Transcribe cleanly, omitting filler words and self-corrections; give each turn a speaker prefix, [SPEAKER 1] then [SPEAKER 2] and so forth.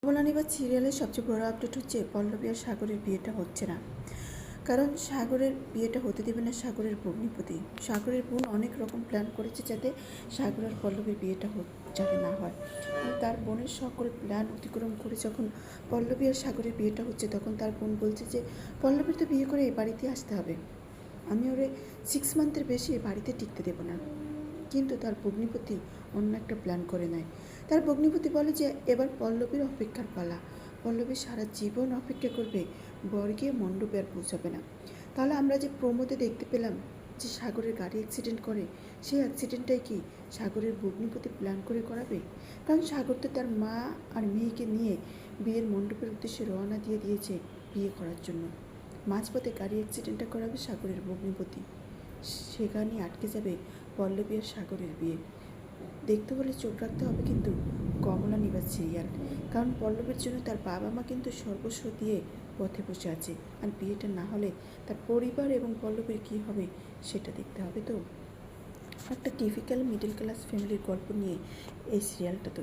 [SPEAKER 1] কমলানিবাস সিরিয়ালের সবচেয়ে বড় আপডেট হচ্ছে পল্লবী আর সাগরের বিয়েটা হচ্ছে না। কারণ সাগরের বিয়েটা হতে দেবে না সাগরের ভগ্নিপতি। সাগরের বোন অনেক রকম প্ল্যান করেছে যাতে সাগর আর পল্লবীর বিয়েটা যাতে না হয়। তার বোনের সকল প্ল্যান অতিক্রম করে যখন পল্লবী আর সাগরের বিয়েটা হচ্ছে, তখন তার বোন বলছে যে পল্লবীর তো বিয়ে করে এই বাড়িতে আসতে হবে, আমি ওরে 6 মান্থের বেশি বাড়িতে টিকতে দেবো না। কিন্তু তার ভগ্নিপতি অন্য একটা প্ল্যান করে নেয়। তার ভগ্নিপতি বলে যে এবার পল্লবীর অপেক্ষার পালা, পল্লবী সারা জীবন অপেক্ষা করবে, বর গিয়ে মণ্ডপে আর পৌঁছাবে না। তাহলে আমরা যে প্রমোদে দেখতে পেলাম যে সাগরের গাড়ি অ্যাক্সিডেন্ট করে, সেই অ্যাক্সিডেন্টটাই কি সাগরের ভগ্নিপতি প্ল্যান করে করাবে? কারণ সাগর তো তার মা আর মেয়েকে নিয়ে বিয়ের মণ্ডপের উদ্দেশ্যে রওনা দিয়ে দিয়েছে বিয়ে করার জন্য। মাঝপথে গাড়ি অ্যাক্সিডেন্টটা করাবে সাগরের ভগ্নিপতি, সেখানেই আটকে যাবে পল্লবী আর সাগরের বিয়ে। দেখতে হলে চোখ রাখতে হবে কিন্তু কমলানিবাস সিরিয়াল, কারণ পল্লবীর জন্য তার বাবা মা কিন্তু সর্বস্ব দিয়ে পথে বসে আছে, আর বিয়েটা না হলে তার পরিবার এবং পল্লবীর কী হবে সেটা দেখতে হবে। তো একটা টিপিক্যাল মিডল ক্লাস ফ্যামিলির গল্প নিয়ে এই সিরিয়ালটা তৈরি।